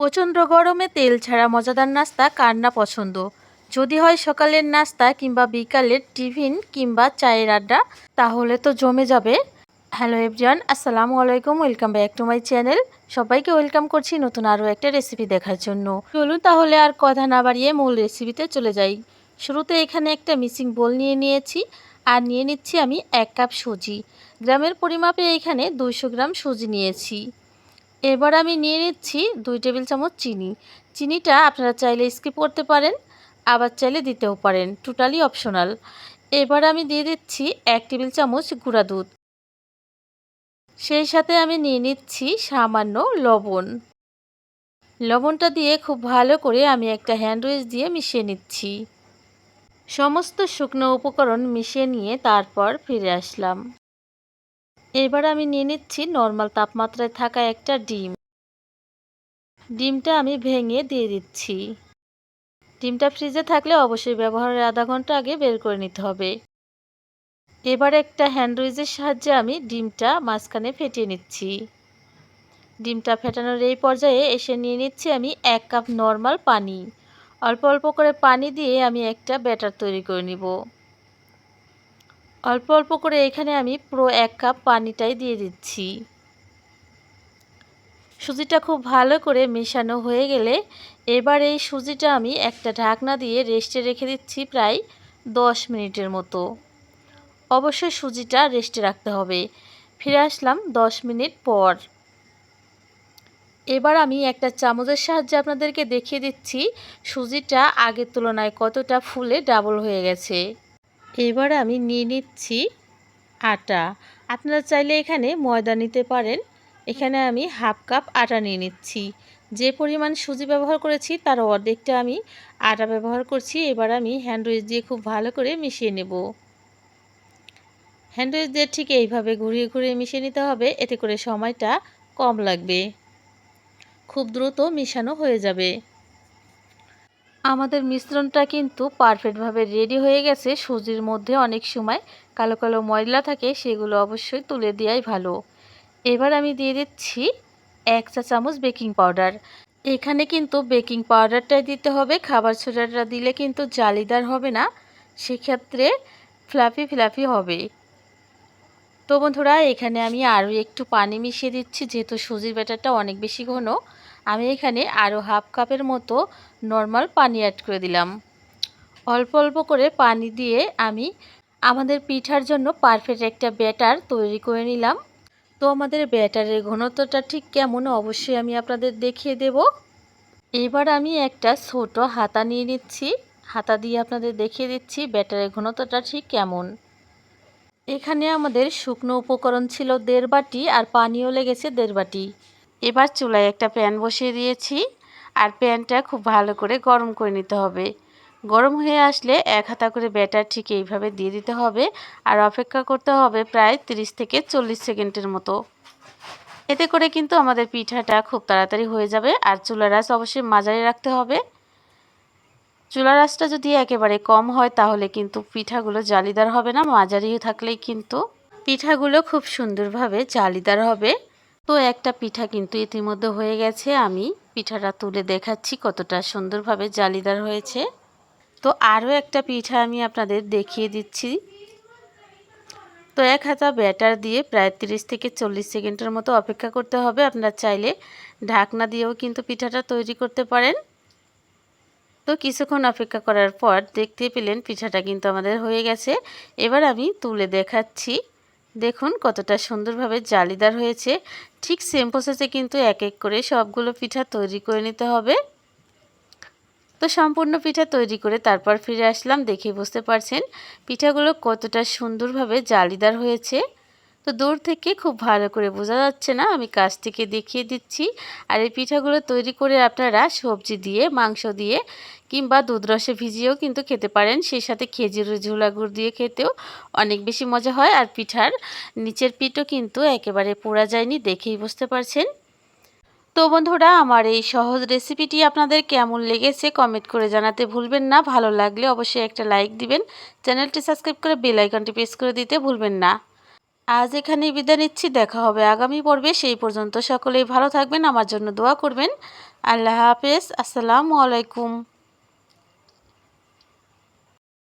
প্রচণ্ড গরমে তেল ছাড়া মজাদার নাস্তা কার না পছন্দ। যদি হয় সকালের নাস্তা কিংবা বিকালের টিফিন কিংবা চায়ের আড্ডা, তাহলে তো জমে যাবে। হ্যালো এভরিওয়ান, আসসালামু আলাইকুম, welcome back to my channel. সবাইকে ওয়েলকাম করছি নতুন আরও একটা রেসিপি দেখার জন্য। চলুন তাহলে আর কথা না বাড়িয়ে মূল রেসিপিতে চলে যাই। শুরুতে এখানে একটা মিক্সিং বোল নিয়ে নিয়েছি আর নিয়ে নিচ্ছি আমি 1 কাপ সুজি। গ্রামের পরিমাপে এখানে 200 গ্রাম সুজি নিয়েছি। এবার আমি নিয়ে নিচ্ছি 2 টেবিল চামচ চিনি। চিনিটা আপনারা চাইলে স্কিপ করতে পারেন, আবার চাইলে দিতেও পারেন, টোটালি অপশনাল। এবার আমি দিয়ে দিচ্ছি 1 টেবিল চামচ গুঁড়া দুধ। সেই সাথে আমি নিয়ে নিচ্ছি সামান্য লবণ। লবণটা দিয়ে খুব ভালো করে আমি একটা হ্যান্ড উইস্ক দিয়ে মিশিয়ে নিচ্ছি। সমস্ত শুকনো উপকরণ মিশিয়ে নিয়ে তারপর ফিরে আসলাম। এবার আমি নিয়ে নিচ্ছি নর্মাল তাপমাত্রায় থাকা একটা ডিম। ডিমটা আমি ভেঙে দিয়ে দিচ্ছি। ডিমটা ফ্রিজে থাকলে অবশ্যই ব্যবহারের আধা ঘন্টা আগে বের করে নিতে হবে। এবার একটা হ্যান্ড উইচের সাহায্যে আমি ডিমটা মাঝখানে ফেটিয়ে নিচ্ছি। ডিমটা ফেটানোর এই পর্যায়ে এসে নিয়ে নিচ্ছি আমি 1 কাপ নর্মাল পানি। অল্প অল্প করে পানি দিয়ে আমি একটা ব্যাটার তৈরি করে নিব। অল্প অল্প করে এখানে আমি পুরো 1 কাপ পানিটাই দিয়ে দিচ্ছি। সুজিটা খুব ভালো করে মেশানো হয়ে গেলে এবার এই সুজিটা আমি একটা ঢাকনা দিয়ে রেস্টে রেখে দিচ্ছি প্রায় 10 মিনিটের মতো। অবশ্যই সুজিটা রেস্টে রাখতে হবে। ফিরে আসলাম 10 মিনিট পর। এবার আমি একটা চামচের সাহায্যে আপনাদেরকে দেখিয়ে দিচ্ছি সুজিটা আগের তুলনায় কতটা ফুলে ডাবল হয়ে গেছে। এবার আমি নিয়ে নিচ্ছি আটা। আপনারা চাইলে এখানে ময়দা নিতে পারেন। এখানে আমি হাফ কাপ আটা নিয়ে নিচ্ছি। যে পরিমাণ সুজি ব্যবহার করেছি তার অর্ধেকটা আমি আটা ব্যবহার করছি। এবার আমি হ্যান্ড উইচ দিয়ে খুব ভালো করে মিশিয়ে নেব। হ্যান্ড উইচ দিয়ে ঠিক এইভাবে ঘুরিয়ে ঘুরিয়ে মিশিয়ে নিতে হবে, এতে করে সময়টা কম লাগবে, খুব দ্রুত মিশানো হয়ে যাবে। আমাদের মিশ্রণটা কিন্তু পারফেক্টভাবে রেডি হয়ে গেছে। সুজির মধ্যে অনেক সময় কালো কালো ময়লা থাকে, সেগুলো অবশ্যই তুলে দেওয়াই ভালো। এবার আমি দিয়ে দিচ্ছি 1 চা চামচ বেকিং পাউডার। এখানে কিন্তু বেকিং পাউডারটাই দিতে হবে, খাবার সোডাটা দিলে কিন্তু জালিদার হবে না, সেক্ষেত্রে ফ্লাফি ফ্লাফি হবে। তো বন্ধুরা, এখানে আমি আরও একটু পানি মিশিয়ে দিচ্ছি, যেহেতু সুজির ব্যাটারটা অনেক বেশি ঘন। আমি এখানে আরও হাফ কাপের মতো নর্মাল পানি অ্যাড করে দিলাম। অল্প অল্প করে পানি দিয়ে আমি আমাদের পিঠার জন্য পারফেক্ট একটা ব্যাটার তৈরি করে নিলাম। তো আমাদের ব্যাটারের ঘনত্বটা ঠিক কেমন অবশ্যই আমি আপনাদের দেখিয়ে দেব। এবার আমি একটা ছোট হাতা নিয়ে নিচ্ছি, হাতা দিয়ে আপনাদের দেখিয়ে দিচ্ছি ব্যাটারের ঘনত্বটা ঠিক কেমন। এখানে আমাদের শুকনো উপকরণ ছিল 1.5 বাটি আর পানিও লেগেছে 1.5 বাটি। এবার চুলায় একটা প্যান বসিয়ে দিয়েছি আর প্যানটা খুব ভালো করে গরম করে নিতে হবে। গরম হয়ে আসলে 1 হাতা করে ব্যাটার ঠিক এইভাবে দিয়ে দিতে হবে আর অপেক্ষা করতে হবে প্রায় 30 থেকে 40 সেকেন্ডের মতো। এতে করে কিন্তু আমাদের পিঠাটা খুব তাড়াতাড়ি হয়ে যাবে। আর চুলার আঁচ অবশ্যই মাঝারি রাখতে হবে। চুলার আঁচটা যদি একেবারে কম হয় তাহলে কিন্তু পিঠাগুলো জালিদার হবে না, মাঝারি থাকলেই কিন্তু পিঠাগুলো খুব সুন্দরভাবে জালিদার হবে। তো একটা পিঠা কিন্তু ইতিমধ্যে হয়ে গেছে, আমি পিঠাটা তুলে দেখাচ্ছি কতটা সুন্দরভাবে জালিদার হয়েছে। তো আরও একটা পিঠা আমি আপনাদের দেখিয়ে দিচ্ছি। তো 1 হাতা ব্যাটার দিয়ে প্রায় 30 থেকে 40 সেকেন্ডের মতো অপেক্ষা করতে হবে। আপনারা চাইলে ঢাকনা দিয়েও কিন্তু পিঠাটা তৈরি করতে পারেন। তো কিছুক্ষণ অপেক্ষা করার পর দেখতে পেলেন পিঠাটা কিন্তু আমাদের হয়ে গেছে। এবার আমি তুলে দেখাচ্ছি, দেখুন কতটা সুন্দরভাবে জালিদার হয়েছে। ঠিক সেম প্রসেসে কিন্তু এক এক করে সবগুলো পিঠা তৈরি করে নিতে হবে। তো সম্পূর্ণ পিঠা তৈরি করে তারপর ফিরে আসলাম, দেখে বুঝতে পারছেন পিঠাগুলো কতটা সুন্দরভাবে জালিদার হয়েছে। তো দূর থেকে খুব ভালো করে বোঝা যাচ্ছে না, আমি কাছ থেকে দেখিয়ে দিচ্ছি। আর এই পিঠাগুলো তৈরি করে আপনারা সবজি দিয়ে, মাংস দিয়ে কিংবা দুধ রসে ভিজিয়েও কিন্তু খেতে পারেন। সেই সাথে খেজুরের ঝোলা গুড় দিয়ে খেতেও অনেক বেশি মজা হয়। আর পিঠার নিচের পিঠও কিন্তু একেবারে পোড়া যায়নি, দেখেই বুঝতে পারছেন। তো বন্ধুরা, আমার এই সহজ রেসিপিটি আপনাদের কেমন লেগেছে কমেন্ট করে জানাতে ভুলবেন না। ভালো লাগলে অবশ্যই একটা লাইক দিবেন, চ্যানেলটি সাবস্ক্রাইব করে বেল আইকনটি প্রেস করে দিতে ভুলবেন না। আজ এখানেই বিদায় নিচ্ছি, দেখা হবে আগামী পর্বে। সেই পর্যন্ত সকলেই ভালো থাকবেন, আমার জন্য দোয়া করবেন। আল্লাহ হাফেজ, আসসালামু আলাইকুম।